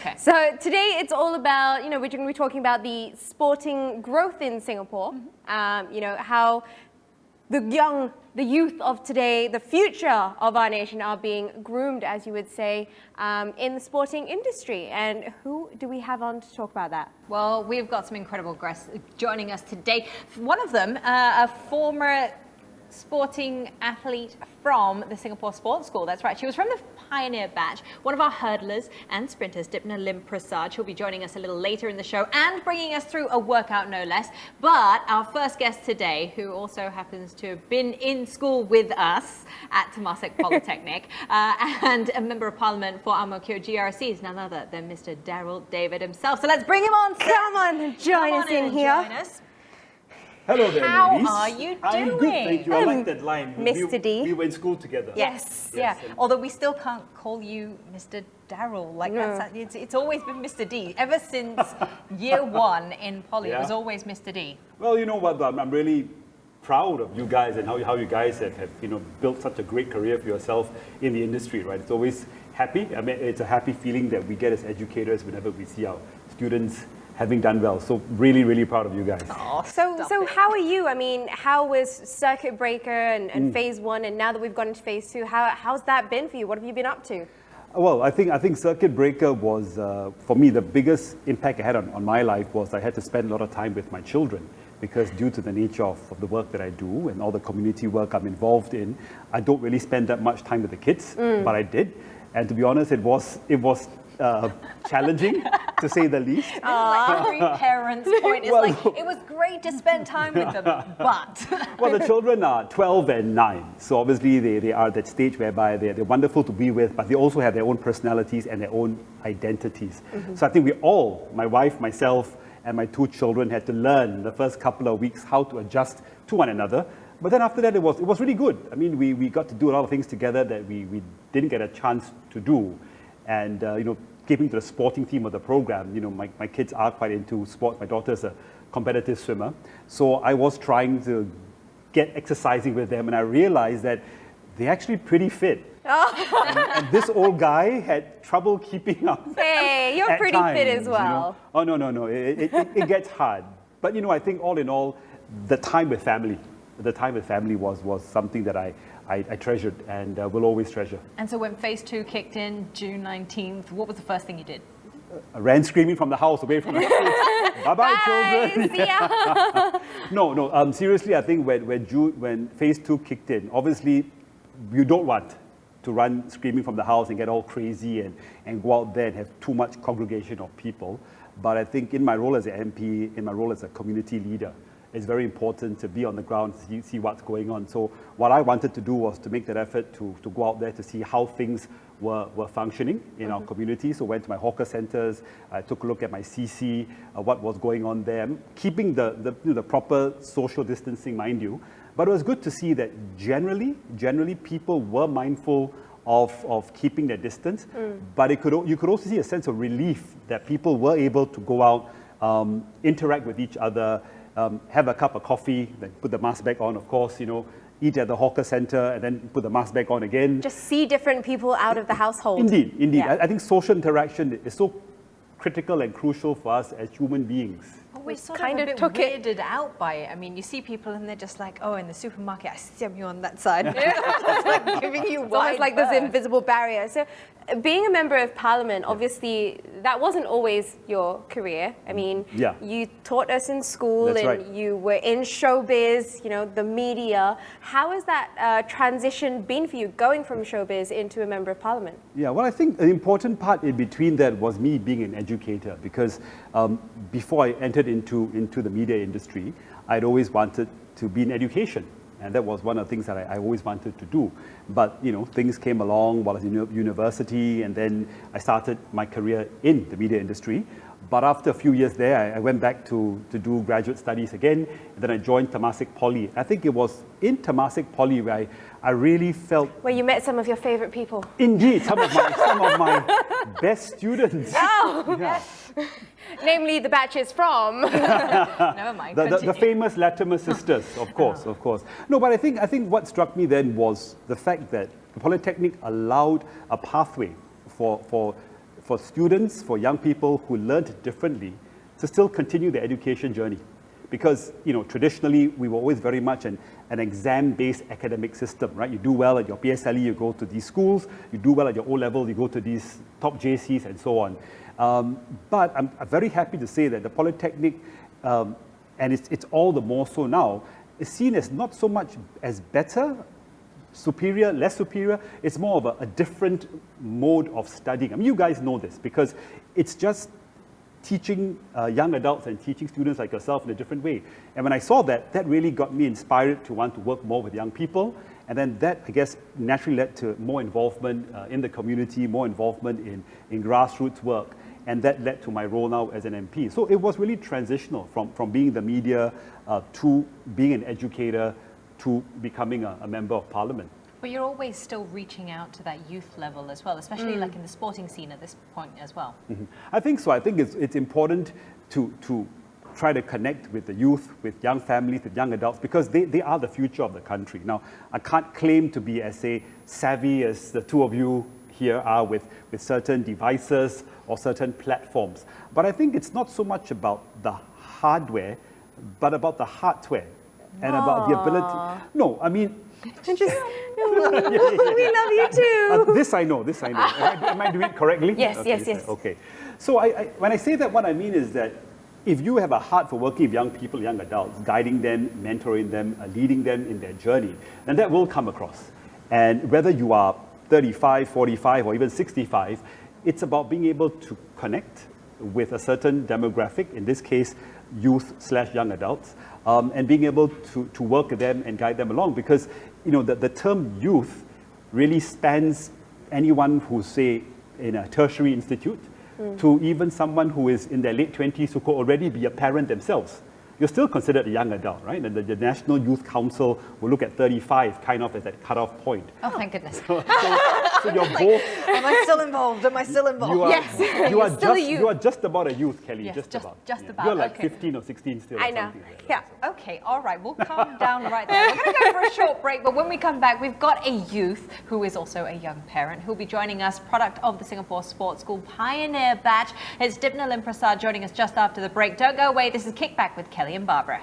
Okay. So today it's all about, we're going to be talking about the sporting growth in Singapore. How the youth of today, the future of our nation are being groomed, as you would say, in the sporting industry. And who do we have on to talk about that? Well, we've got some incredible guests joining us today. One of them, a former sporting athlete from the Singapore Sports School. That's right. She was from the pioneer batch. One of our hurdlers and sprinters, Dipna Lim Prasad. She'll be joining us a little later in the show and bringing us through a workout, no less. But our first guest today, who also happens to have been in school with us at Temasek Polytechnic and a member of Parliament for Ang Mo Kio GRC, is none other than Mr. Darryl David himself. So let's bring him on. Come on, join us in here. Join us. Hello there, How ladies. are you doing? I'm good, thank you. I like that line. Mr. D. We were in school together. Yes, Yes. yeah. Although we still can't call you Mr. Darryl. Like it's always been Mr. D. Ever since year one in Poly, it was always Mr. D. Well, you know what? I'm really proud of you guys and how you guys have built such a great career for yourself in the industry, right? It's always happy. I mean, it's a happy feeling that we get as educators whenever we see our students having done well. So really, really proud of you guys. So how are you? I mean, how was circuit breaker and phase one, and now that we've gone into phase two, how's that been for you? What have you been up to? Well, I think circuit breaker was, for me, the biggest impact I had on my life was I had to spend a lot of time with my children, because due to the nature of the work that I do and all the community work I'm involved in, I don't really spend that much time with the kids, but I did. And to be honest, it was challenging, to say the least. Like every parent's point is it was great to spend time with them, but... Well, the children are 12 and 9, so obviously they are at that stage whereby they're wonderful to be with, but they also have their own personalities and their own identities. So I think we all, my wife, myself, and my 2 children, had to learn the first couple of weeks how to adjust to one another. But then after that, it was really good. I mean, we got to do a lot of things together that we didn't get a chance to do. And, keeping to the sporting theme of the program, my kids are quite into sport. My daughter's a competitive swimmer. So I was trying to get exercising with them, and I realized that they're actually pretty fit. And this old guy had trouble keeping up. Hey, you're pretty fit as well. Oh, no. It gets hard. But, I think all in all, the time with family was something that I treasured and will always treasure. And so when phase 2 kicked in, June 19th, what was the first thing you did? I ran screaming from the house, away from the kids. Bye-bye, children. See ya. No. Seriously, I think when phase 2 kicked in, obviously, you don't want to run screaming from the house and get all crazy and go out there and have too much congregation of people. But I think in my role as an MP, in my role as a community leader, it's very important to be on the ground, see what's going on. So what I wanted to do was to make that effort to go out there to see how things were functioning in our community. So went to my hawker centers, I took a look at my CC, what was going on there, keeping the proper social distancing, mind you. But it was good to see that generally people were mindful of keeping their distance. But you could also see a sense of relief that people were able to go out, interact with each other, have a cup of coffee, then put the mask back on, of course, eat at the hawker center and then put the mask back on again. Just see different people out of the household. Indeed. Yeah. I think social interaction is so critical and crucial for us as human beings. We sort kind of of a bit took it- weirded out by it. I mean, you see people and they're just like, oh, in the supermarket, I see you on that side. Just like giving you It's almost like this invisible barrier. So being a member of Parliament, obviously, that wasn't always your career. I mean, you taught us in school. That's and right. You were in showbiz, the media. How has that transition been for you, going from showbiz into a member of Parliament? Yeah, well, I think the important part in between that was me being an educator, because before I entered into the media industry, I'd always wanted to be in education. And that was one of the things that I always wanted to do. But, things came along while I was in university, and then I started my career in the media industry. But after a few years there, I went back to do graduate studies again, and then I joined Temasek Poly. I think it was in Temasek Poly where I really felt... Where you met some of your favorite people. Indeed, some of my best students. Oh! Yeah. Namely, the batches from... Never mind, the famous Latimer sisters, of course. No, but I think what struck me then was the fact that the Polytechnic allowed a pathway for for students, for young people who learned differently, to still continue their education journey. Because, traditionally, we were always very much an exam-based academic system, right? You do well at your PSLE, you go to these schools. You do well at your O-level, you go to these top JCs and so on. But I'm very happy to say that the Polytechnic, and it's all the more so now, is seen as not so much as better, superior, less superior. It's more of a different mode of studying. I mean, you guys know this because it's just teaching young adults and teaching students like yourself in a different way. And when I saw that, that really got me inspired to want to work more with young people. And then that, I guess, naturally led to more involvement in the community, more involvement in grassroots work. And that led to my role now as an MP. So it was really transitional from being the media to being an educator to becoming a member of parliament. But you're always still reaching out to that youth level as well, especially like in the sporting scene at this point as well. Mm-hmm. I think so. I think it's important to try to connect with the youth, with young families, with young adults, because they are the future of the country. Now, I can't claim to be as savvy as the two of you here are with certain devices or certain platforms. But I think it's not so much about the hardware, but about the hardware and about the ability. No, I mean, we love you too. This I know. Am I doing it correctly? Yes, okay, yes. Okay. So when I say that, what I mean is that if you have a heart for working with young people, young adults, guiding them, mentoring them, leading them in their journey, then that will come across. And whether you are 35, 45, or even 65, it's about being able to connect with a certain demographic, in this case, youth/young adults, and being able to work with them and guide them along. Because, the term youth really spans anyone who's, say, in a tertiary institute, to even someone who is in their late 20s who could already be a parent themselves. You're still considered a young adult, right? And the National Youth Council will look at 35 kind of as that cutoff point. Oh, thank goodness. So you're both. Am I still involved? Yes. You are just about a youth, Kelly. Yes, just about. about. You're like Okay. 15 or 16 still. I or know. something like that, Yeah, okay, all right, we'll calm down right there. We're going to go for a short break, but when we come back, we've got a youth who is also a young parent who'll be joining us, product of the Singapore Sports School Pioneer Batch. It's Dipna Lim Prasad joining us just after the break. Don't go away, this is Kickback with Kelly and Barbara.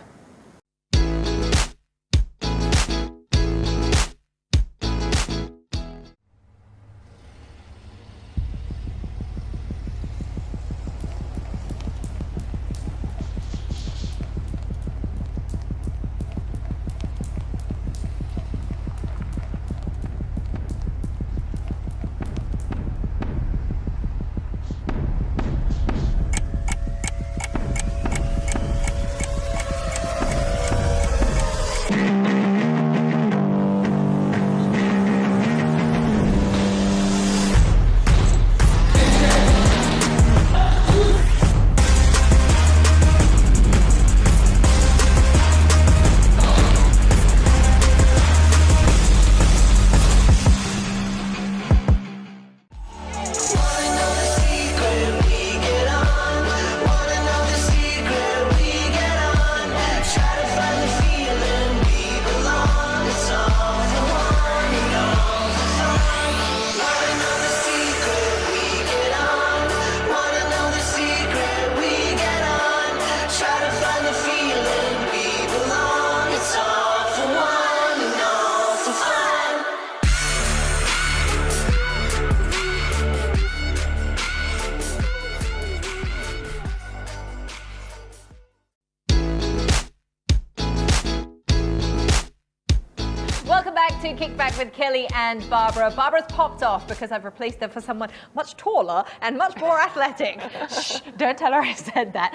To Kickback with Kelly and Barbara. Barbara's popped off because I've replaced her for someone much taller and much more athletic. Shh, don't tell her I said that.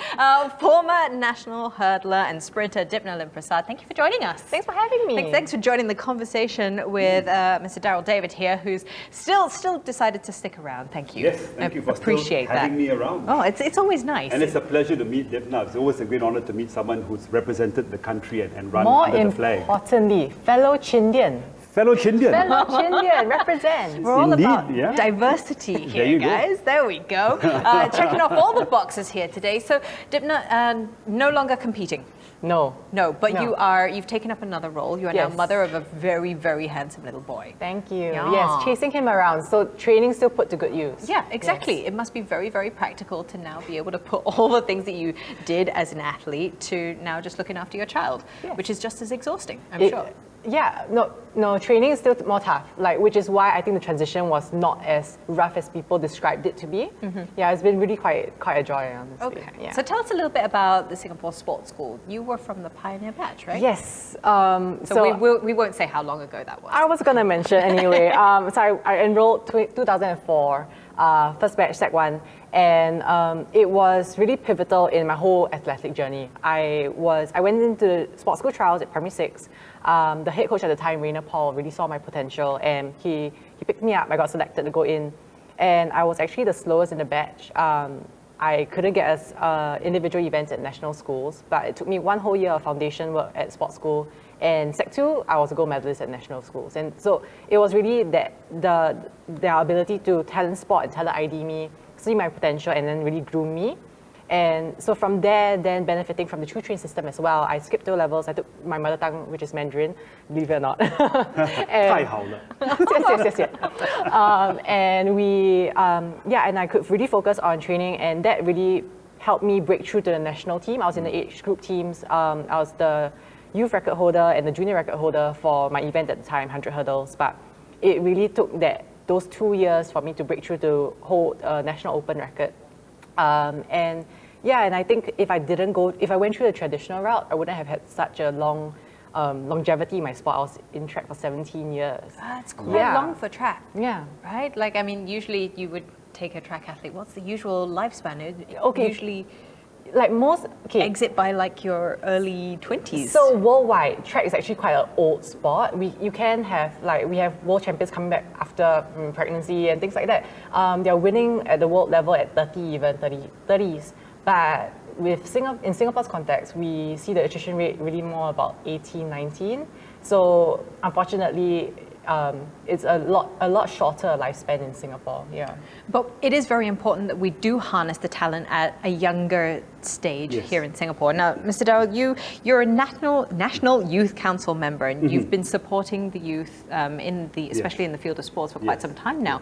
Former national hurdler and sprinter Dipna Lim Prasad, thank you for joining us. Thanks for having me. Thanks for joining the conversation with Mr. Darryl David here, who's still decided to stick around. Thank you. Yes, thank you for appreciate still having me around. Oh, it's always nice. And it's a pleasure to meet Dipna. It's always a great honor to meet someone who's represented the country and run More under the flag. importantly, fellow Chindian. Fellow Chindian. Fellow Chindian represents. We're all Indeed, about yeah. diversity here, you go. guys. There we go. Checking off all the boxes here today. So, Dipna, no longer competing. No. No, but No. you've taken up another role. You are now Yes. mother of a very, very handsome little boy. Thank you. Yeah. Yes, chasing him around. So training still put to good use. Yeah, exactly. Yes. It must be very, very practical to now be able to put all the things that you did as an athlete to now just looking after your child, Yes. which is just as exhausting, I'm It- sure. Yeah, no, training is still more tough. Like, which is why I think the transition was not as rough as people described it to be. Yeah, it's been really quite a joy, honestly. Okay. Yeah. So tell us a little bit about the Singapore Sports School. You were from the Pioneer batch, right? Yes. So we won't say how long ago that was. I was gonna mention anyway. So I enrolled 2004, first batch, Sec 1, and it was really pivotal in my whole athletic journey. I went into the sports school trials at primary 6. The head coach at the time, Rainer Paul, really saw my potential, and he picked me up. I got selected to go in, and I was actually the slowest in the batch. I couldn't get us individual events at national schools, but it took me one whole year of foundation work at sports school. And Sec 2, I was a gold medalist at national schools. And so it was really that their ability to talent spot and talent ID me, see my potential, and then really groom me. And so from there, then benefiting from the tutoring system as well, I skipped 2 levels. I took my mother tongue, which is Mandarin, believe it or not. 太好了。yes. And and I could really focus on training, and that really helped me break through to the national team. I was in the age group teams. I was the youth record holder and the junior record holder for my event at the time, 100 hurdles. But it really took those 2 years for me to break through to hold a national open record. And I think if I went through the traditional route, I wouldn't have had such a long longevity in my sport. I was in track for 17 years. That's quite Yeah. long for track, Yeah. right? Like, I mean, usually you would take a track athlete. What's the usual lifespan? It Okay. usually Like most, exit by like your early 20s. So worldwide, track is actually quite an old sport. We have world champions coming back after pregnancy and things like that. They're winning at the world level at 30s. But in Singapore's context, we see the attrition rate really more about 18, 19. So unfortunately, it's a lot shorter lifespan in Singapore. Yeah. But it is very important that we do harness the talent at a younger stage Yes. here in Singapore. Now, Mr. Darryl, you're a national youth council member, and you've been supporting the youth especially in the field of sports for quite Yes. some time now.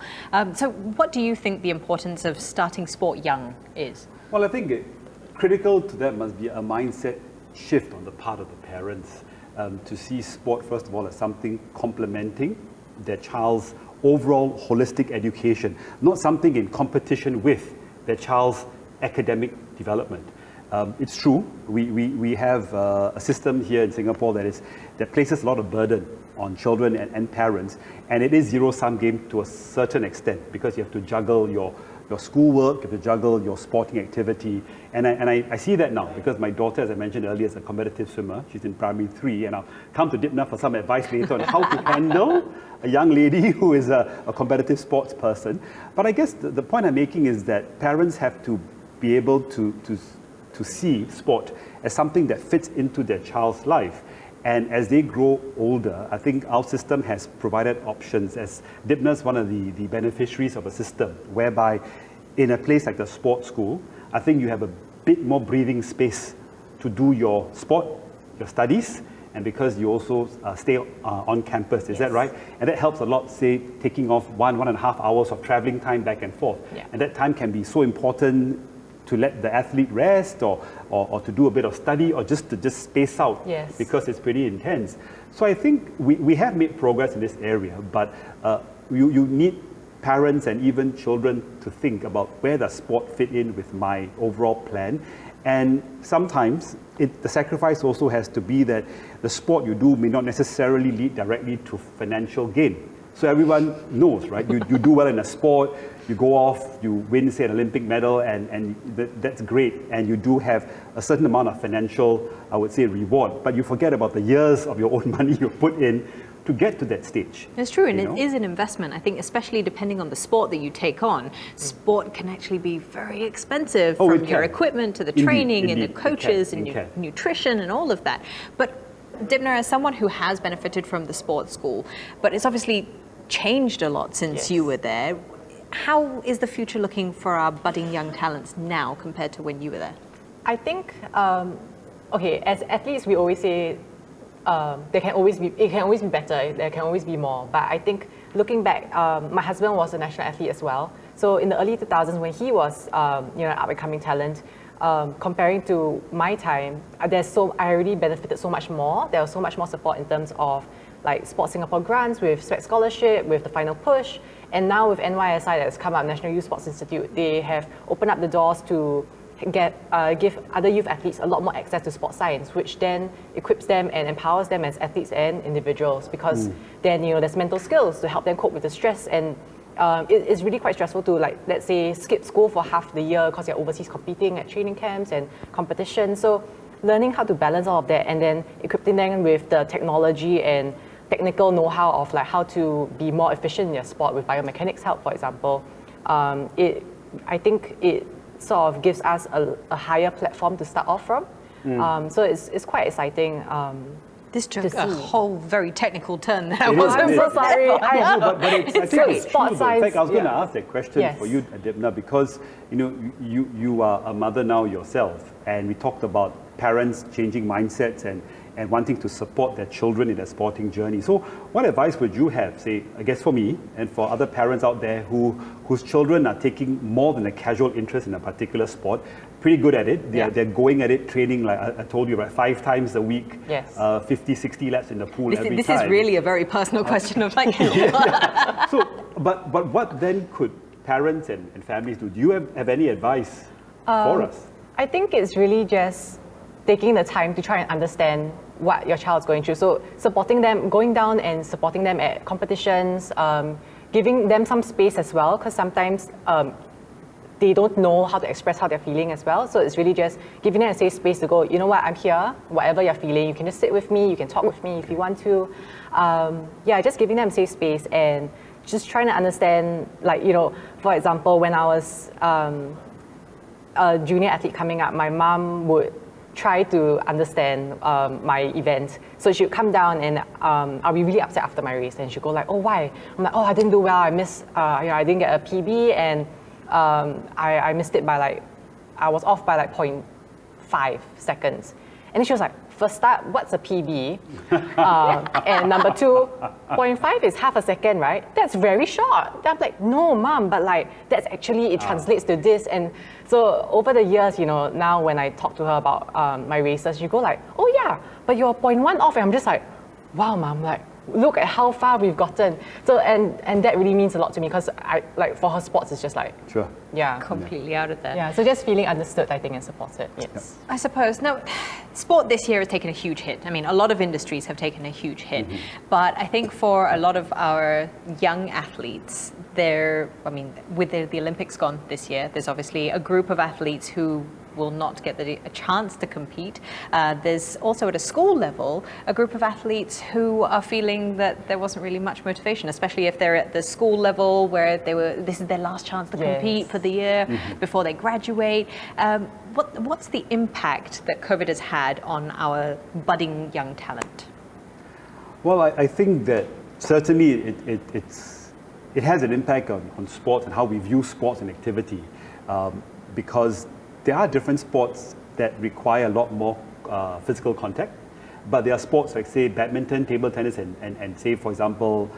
So, what do you think the importance of starting sport young is? Well, I think critical to that must be a mindset shift on the part of the parents to see sport, first of all, as something complementing their child's overall holistic education, not something in competition with their child's academic development. It's true, we have a system here in Singapore that places a lot of burden on children and parents, and it is zero-sum game to a certain extent because you have to juggle your schoolwork, you have to juggle your sporting activity, and I see that now because my daughter, as I mentioned earlier, is a competitive swimmer. She's in primary 3, and I'll come to Dipna for some advice later on how to handle a young lady who is a competitive sports person. But I guess the point I'm making is that parents have to be able to see sport as something that fits into their child's life. And as they grow older, I think our system has provided options. As Dipna is one of the beneficiaries of a system whereby in a place like the sports school, I think you have a bit more breathing space to do your sport, your studies, and because you also stay on campus, is that right? And that helps a lot, say, taking off 1.5 hours of traveling time back and forth. Yeah. And that time can be so important to let the athlete rest or to do a bit of study or just to space out Yes. because it's pretty intense. So I think we have made progress in this area, but you need parents and even children to think about where does sport fit in with my overall plan. And sometimes the sacrifice also has to be that the sport you do may not necessarily lead directly to financial gain. So everyone knows, right? You do well in a sport, you go off, you win, say, an Olympic medal, and that's great. And you do have a certain amount of financial, I would say, reward. But you forget about the years of your own money you put in to get to that stage. It's true, and you know? it is an investment. I think, especially depending on the sport that you take on, sport can actually be very expensive, Oh, from it your can. equipment to the Indeed, training and indeed, the it can, coaches it and your can. nutrition and all of that. But Dipna, as someone who has benefited from the sports school, but it's obviously changed a lot since you were there, how is the future looking for our budding young talents now compared to when you were there? I think, okay, as athletes, we always say it can always be better, there can always be more. But I think looking back, my husband was a national athlete as well. So in the early 2000s, when he was, an up-and-coming talent, comparing to my time, I already benefited so much more. There was so much more support in terms of like Sports Singapore grants, with Sweat Scholarship, with the Final Push, and now with NYSI that's come up, National Youth Sports Institute, they have opened up the doors to give other youth athletes a lot more access to sports science, which then equips them and empowers them as athletes and individuals, because then there's mental skills to help them cope with the stress, and it's really quite stressful to, like, let's say, skip school for half the year because you're overseas competing at training camps and competitions. So learning how to balance all of that and then equipping them with the technology and technical know-how of like how to be more efficient in your sport with biomechanics help, for example, I think it sort of gives us a higher platform to start off from. So it's quite exciting. This took a whole very technial turn that I I'm wasn't so sorry. But I think it's sport true, though. In fact, I was going to science, ask that question for you, Dipna, because you are a mother now yourself, and we talked about parents changing mindsets and wanting to support their children in their sporting journey. So what advice would you have, say, I guess for me and for other parents out there whose children are taking more than a casual interest in a particular sport, pretty good at it, they're going at it, training, like I told you, about 5 times a week, 50, 60 laps in the pool every time. This is really a very personal question of like... So, but what then could parents and families do? Do you have any advice for us? I think it's really just taking the time to try and understand what your child's going through. So supporting them, going down and supporting them at competitions, giving them some space as well, because sometimes they don't know how to express how they're feeling as well. So it's really just giving them a safe space to go, you know what, I'm here, whatever you're feeling, you can just sit with me, you can talk with me if you want to. Just giving them a safe space and just trying to understand, like, for example, when I was a junior athlete coming up, my mom would try to understand my event. So she would come down and I'll be really upset after my race, and she'd go like, oh, why? I'm like, oh, I didn't do well, I missed, I didn't get a PB, and I missed it by like, I was off by like 0.5 seconds. And then she was like, first start, what's a PB? And number 2, 0.5 is half a second, right? That's very short. I'm like, no, mom, but like, that's actually, it translates to this. And so over the years, now when I talk to her about my races, she go like, oh yeah, but you're 0.1 off. And I'm just like, wow, mom, like, look at how far we've gotten. So, and that really means a lot to me, because like for her, sports is just like, completely out of there. Yeah, so just feeling understood, I think, and supported. Yes. I suppose. Now, sport this year has taken a huge hit. I mean, a lot of industries have taken a huge hit. But I think for a lot of our young athletes, with the Olympics gone this year, there's obviously a group of athletes who will not get a chance to compete. There's also at a school level a group of athletes who are feeling that there wasn't really much motivation, especially if they're at the school level where this is their last chance to compete for the year before they graduate. What's the impact that COVID has had on our budding young talent? Well, I think that certainly it has an impact on sports and how we view sports and activity, because there are different sports that require a lot more physical contact, but there are sports like, say, badminton, table tennis, and say, for example,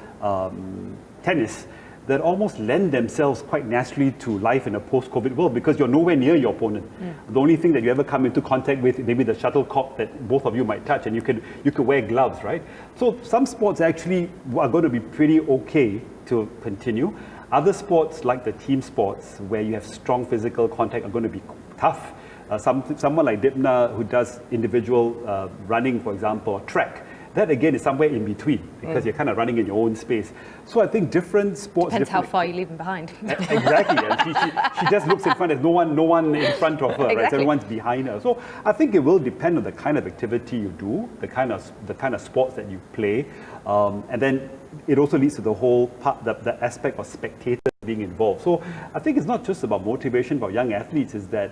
tennis, that almost lend themselves quite naturally to life in a post-COVID world, because you're nowhere near your opponent. The only thing that you ever come into contact with, maybe the shuttlecock that both of you might touch, and you could wear gloves, right? So some sports actually are going to be pretty okay to continue. Other sports, like the team sports, where you have strong physical contact, are going to be tough. Someone like Dipna, who does individual running, for example, or track, that again is somewhere in between, because you're kind of running in your own space. So I think different sports... Depends how far you leave them behind. Exactly. And she just looks in front. There's no one in front of her, right? So everyone's behind her. So I think it will depend on the kind of activity you do, the kind of sports that you play, and then it also leads to the whole part, the aspect of spectators being involved. So I think it's not just about motivation for young athletes, is that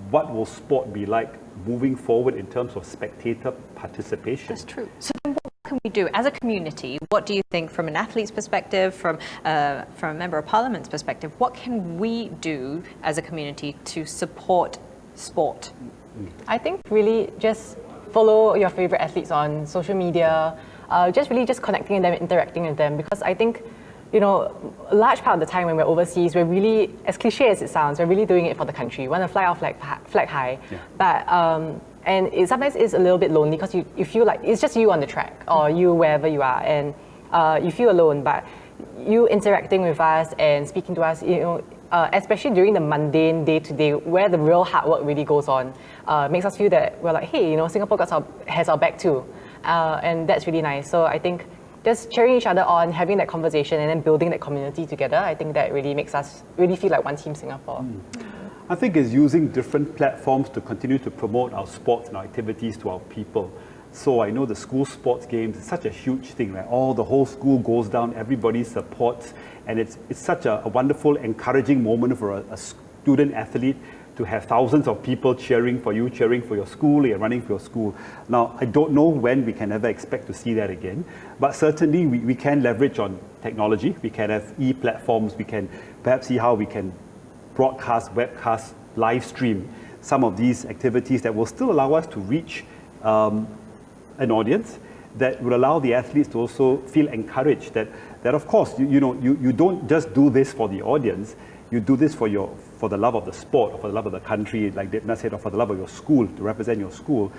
what will sport be like moving forward in terms of spectator participation. That's true. So then what can we do as a community? What do you think from an athlete's perspective, from a member of parliament's perspective? What can we do as a community to support sport? I think really just follow your favorite athletes on social media, just connecting with them, interacting with them, because I think, you know, a large part of the time when we're overseas, we're really, as cliche as it sounds, we're really doing it for the country. We want to fly our flag high. Yeah. But, and it sometimes is a little bit lonely because you feel like it's just you on the track or you wherever you are, and you feel alone. But you interacting with us and speaking to us, you know, especially during the mundane day-to-day where the real hard work really goes on, makes us feel that we're like, hey, you know, Singapore has our back too. And that's really nice. So I think just cheering each other on, having that conversation and then building that community together, I think that really makes us really feel like one team Singapore. I think it's using different platforms to continue to promote our sports and our activities to our people. So I know the school sports games is such a huge thing, right? The whole school goes down, everybody supports, and it's such a wonderful, encouraging moment for a student athlete to have thousands of people cheering for you, cheering for your school, and running for your school. Now, I don't know when we can ever expect to see that again, but certainly we can leverage on technology. We can have e-platforms. We can perhaps see how we can broadcast, webcast, live stream some of these activities that will still allow us to reach an audience, that will allow the athletes to also feel encouraged that of course, you don't just do this for the audience, you do this for the love of the sport, or for the love of the country, like Dipna said, or for the love of your school, to represent your school.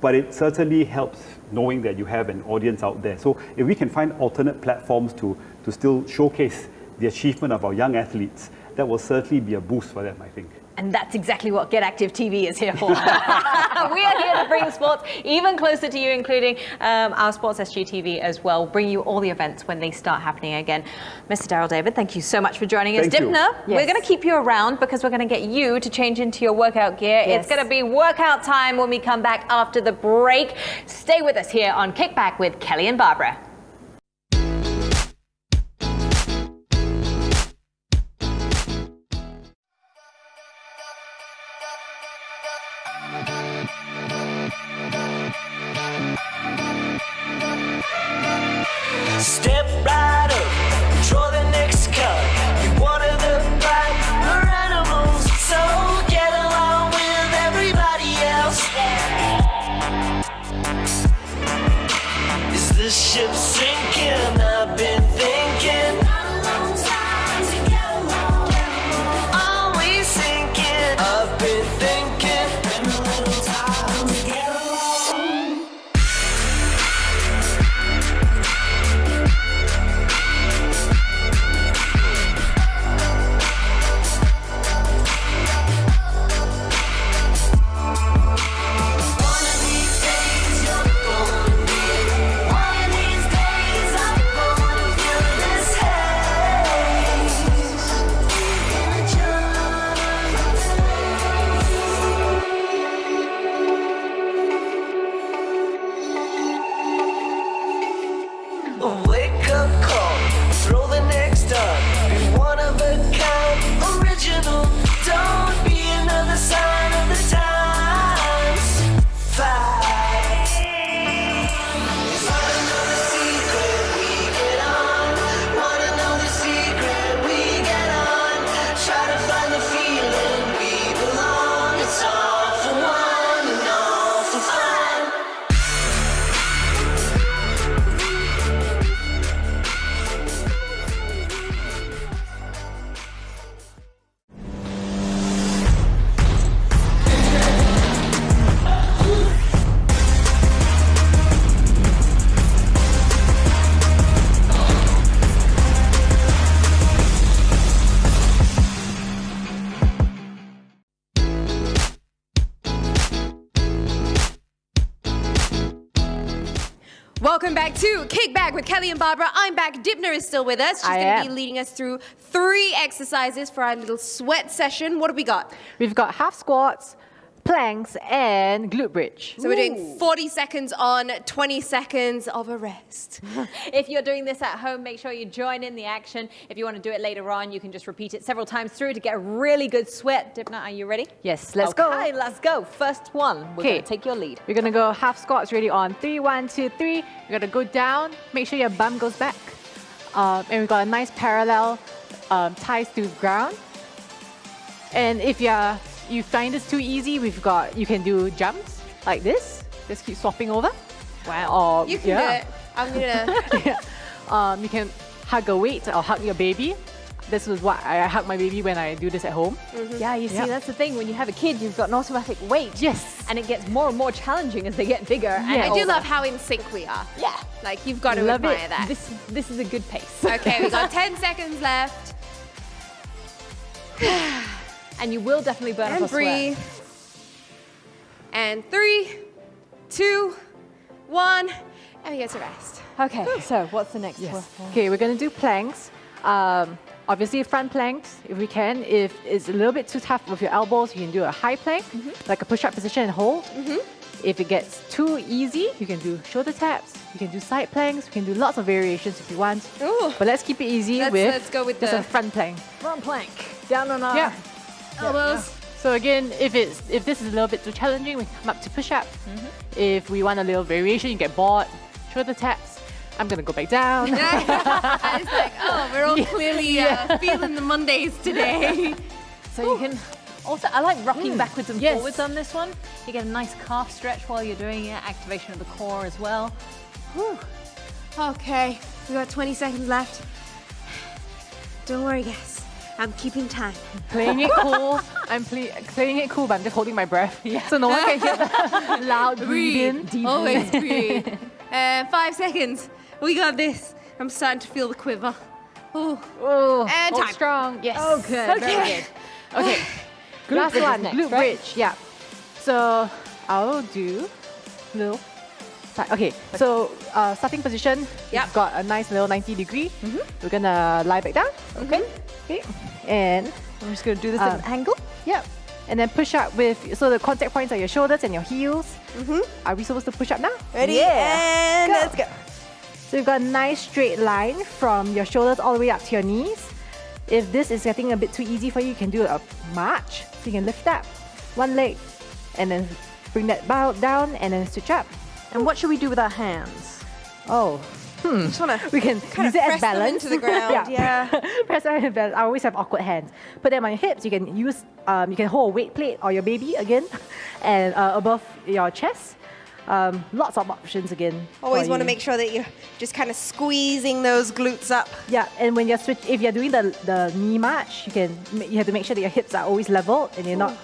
But it certainly helps knowing that you have an audience out there. So if we can find alternate platforms to still showcase the achievement of our young athletes, that will certainly be a boost for them, I think. And that's exactly what Get Active TV is here for. We are here to bring sports even closer to you, including our Sports SG TV as well, bring you all the events when they start happening again. Mr. Darryl David, thank you so much for joining us. Thank you. Dipna, Yes. we're going to keep you around because we're going to get you to change into your workout gear. Yes. It's going to be workout time when we come back after the break. Stay with us here on Kickback with Kelly and Barbara. Step right up, draw the next card. Be one of the brighter animals, so get along with everybody else. Is this ship sinking? I've been thinking. Always sinking. I've been thinking. Been a little time to get along. Wake up call, throw the next on. Be one of a kind, original. Don't be another sign of the times. Fight. Wanna know the secret? We get on. Wanna know the secret? We get on. Try to find the feeling we belong. It's all for one and all for fun. Welcome back to Kickback with Kelly and Barbara. I'm back. Dipna is still with us. She's I going to be am. leading us through 3 exercises for our little sweat session. What do we got? We've got half squats, planks and glute bridge. So we're doing 40 seconds on, 20 seconds of a rest. If you're doing this at home, make sure you join in the action. If you want to do it later on, you can just repeat it several times through to get a really good sweat. Dipna, are you ready? Yes, let's go. Okay, let's go. First one. We're going to take your lead. We're gonna go half squats. Ready on 3, 1, 2, 3. You're gonna go down. Make sure your bum goes back, and we've got a nice parallel ties to the ground. And if you find this too easy, you can do jumps like this. Just keep swapping over. Wow. Or, You can do it. I'm gonna. you can hug a weight or hug your baby. This is what I hug my baby when I do this at home. Yeah, you see, that's the thing. When you have a kid, you've got an automatic weight. Yes. And it gets more and more challenging as they get bigger. And I do older. love how in sync we are. Yeah. Like, you've got to Love admire it. that. This is a good pace. Okay, we've got 10 seconds left. And you will definitely burn And up a sweat. breathe. And 3, 2, 1, and we get to rest. Okay, so what's the next one? Okay, we're gonna do planks. Obviously front planks if we can. If it's a little bit too tough with your elbows, you can do a high plank, like a push-up position and hold. If it gets too easy, you can do shoulder taps, you can do side planks, you can do lots of variations if you want. Ooh. But let's keep it easy Let's go with just the- a front plank. Front plank. Down on our Yeah. Elbows. So again, if this is a little bit too challenging, we come up to push-up. If we want a little variation, you get bored, shoulder taps. I'm gonna go back down. I was like, oh, we're all clearly feeling the Mondays today. So you can also, I like rocking backwards and Yes. forwards on this one. You get a nice calf stretch while you're doing it, activation of the core as well. Whew. Okay, we got 20 seconds left. Don't worry, guys. I'm keeping time. Playing it cool. I'm playing it cool, but I'm just holding my breath. So no one can hear the loud breathing. Always breathe. 5 seconds. We got this. I'm starting to feel the quiver. Ooh. Oh, And hold time. strong. Yes. Okay, very good. Okay. Last bridge is one, next, glute right? bridge. Yeah. So I'll do little. Okay. So starting position. Yep. We've got a nice little 90 degree. We're gonna lie back down. Okay. Okay. And I'm just going to do this at an angle. yep. And then push up so the contact points are your shoulders and your heels. Are we supposed to push up now? Ready? Yeah. And let's go. So you've got a nice straight line from your shoulders all the way up to your knees. If this is getting a bit too easy for you, you can do a march. So you can lift up one leg and then bring that bow down and then switch up. And what should we do with our hands? Oh, Just want to we can kind use of it press as them balance. into the ground. Yeah. Press them in balance. I always have awkward hands. Put them on your hips. You can use, you can hold a weight plate or your baby again, and above your chest. Lots of options again. Always for want to you. make sure that you're just kind of squeezing those glutes up. Yeah, and when if you're doing the knee march, you have to make sure that your hips are always level and you're not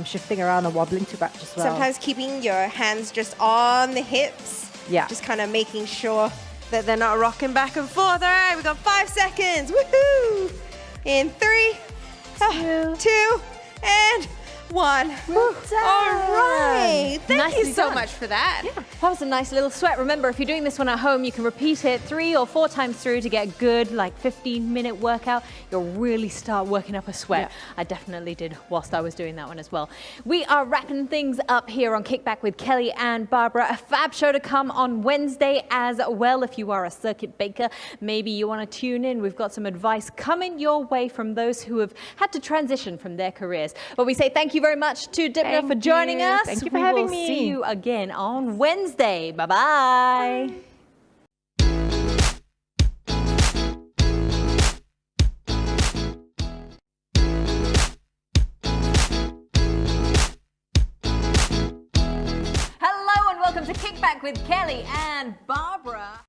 shifting around or wobbling too much as well. Sometimes keeping your hands just on the hips. Yeah. Just kind of making sure that they're not rocking back and forth. All right, we got 5 seconds. Woohoo! In 3, 2, and 1. All right. Thank Nicely you so done. much for that. That was a nice little sweat. Remember, if you're doing this one at home, you can repeat it 3 or 4 times through to get a good, like 15-minute workout. You'll really start working up a sweat. I definitely did whilst I was doing that one as well. We are wrapping things up here on Kickback with Kelly and Barbara. A fab show to come on Wednesday as well. If you are a circuit baker, maybe you want to tune in. We've got some advice coming your way from those who have had to transition from their careers. But we say thank you very much to Dipna Thank for joining you. us. Thank you for We having will me. see you again on Wednesday. Bye-bye. Hello and welcome to Kickback with Kelly and Barbara.